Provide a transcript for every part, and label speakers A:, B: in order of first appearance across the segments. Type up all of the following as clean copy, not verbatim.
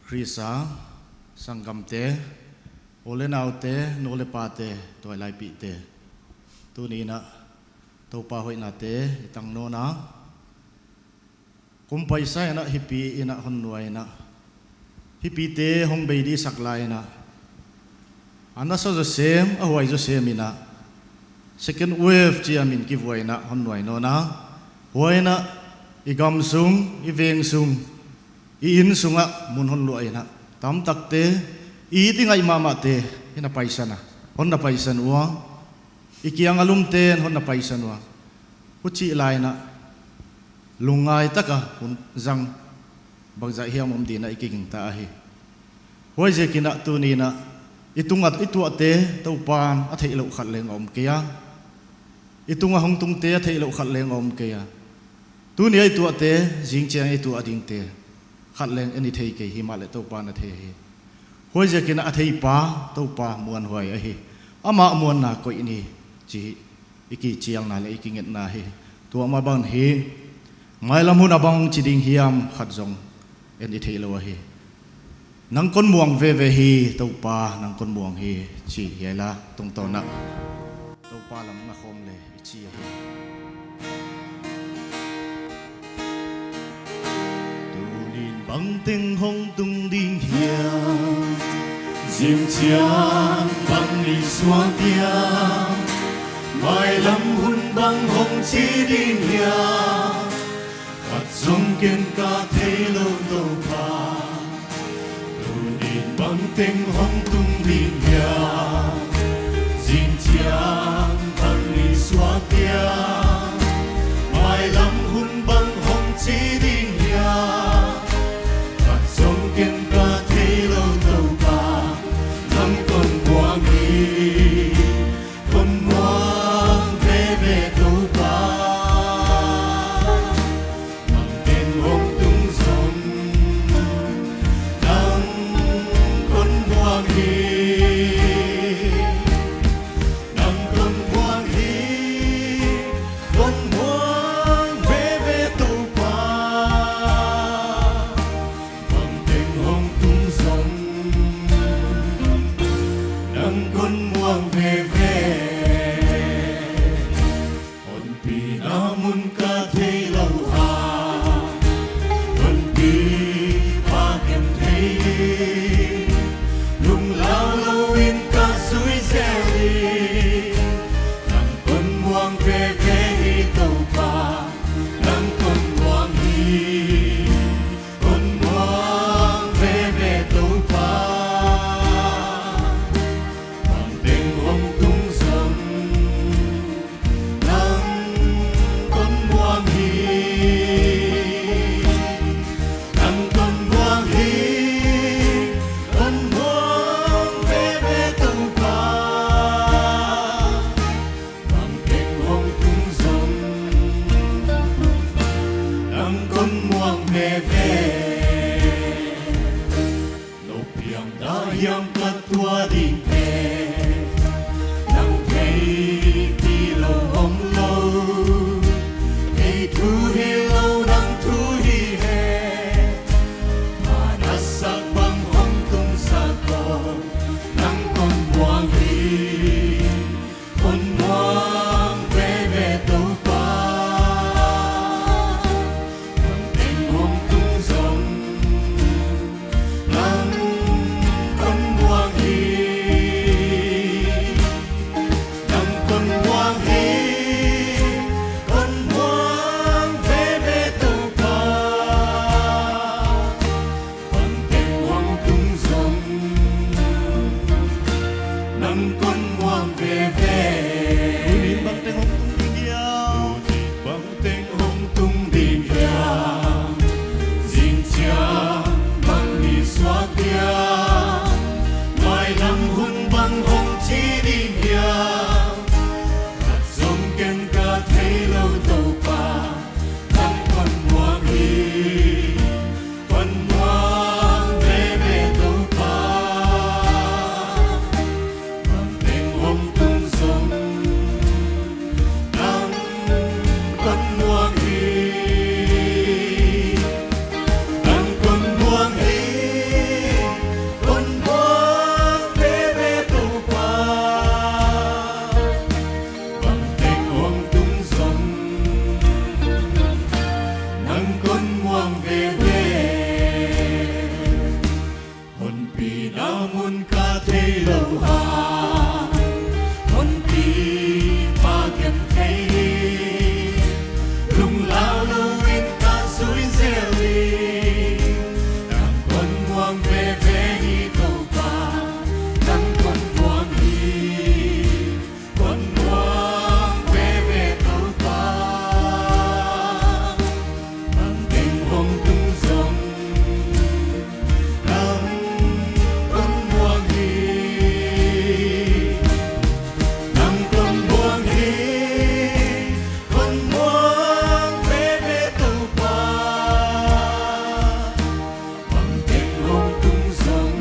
A: Krisa Sangamte Olenaute Nolepate Toilapite Tunina Topa Hoinate Itang Nona Kumpaisa na hipi ina honwaina hipite hongbeidi saklaina Anasa Josem awai Josemina second wave chiamin kivoina honwaino na hoina igamsung ivengsung iinsunga munhonluaina tam takte itinga imamate hina paisana honna paisan uwa ikiang alumten honna paisan uwa uchi laina lungai taka zang bagza hiam umdina iking taahi hoje kina tunina itungat ituate taupan athei lo khatleng om kya itunga hongtung te athei lo khatleng om kya tunia ituate jingchang itu ading te khatleng ani thei ke himale taupan athe hi hoje kina athei pa taupa muan hoi a hi ama muan na ko ini chi iki chiang na le ikinget na hi tu ama ban hi mai lamun abang chiding hiam khatzong eni theilowa hi nangkon muang VEVE hi topa nangkon muang hi chi yela tungtona topa lam na khom le chi hi tunin bang teng hong tung ding hiam diêm chiang bang ni suang tia mai lam hun bang hong chi ding hiam Sông kiên ca thấy lâu đâu pa, đồ nhìn băng tiếng hong tung đi nhà, xin chiang băng đi xóa tia, mai lắm hun băng hong chỉ đi nhà, sông kiên ca thấy lâu đâu pa, năm con quang đi, con ngoan về về đâu pa.
B: nang kon muang VEVE hon pi namun ka thei lo ha hon pi pa gen thei lung lao lo in ka suin seli nang kon muang VEVE hi to pa nang kon muang hi kon muang VEVE to pa ang ding hong tung song nang kon muang hi nang kon muang hi kon muang VEVE to pa ang ding hong tung song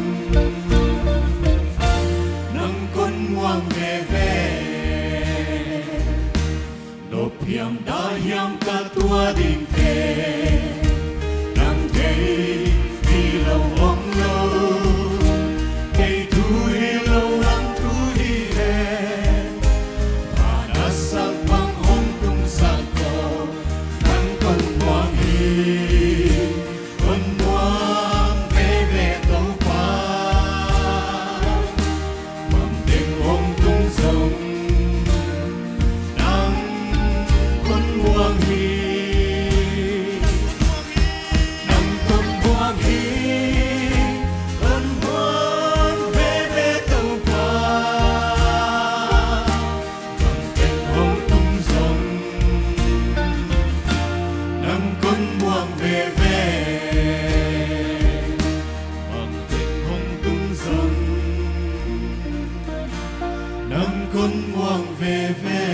B: nang kon muang VEVE nộp hiểm đã hiểm cả tua đình thế nang thế đi lâu ông lâu cây thu hi lâu nang thu hi hè và đã sắc băng hông tung sắc cô nang con muang hi con muang VEVE tàu pa bằng tình hông tung sông nang con muang hi nang con muang hi con muang VEVE tàu pa bằng tình hông tung sông nang con muang VEVE bằng tình hông tung sông nang con muang VEVE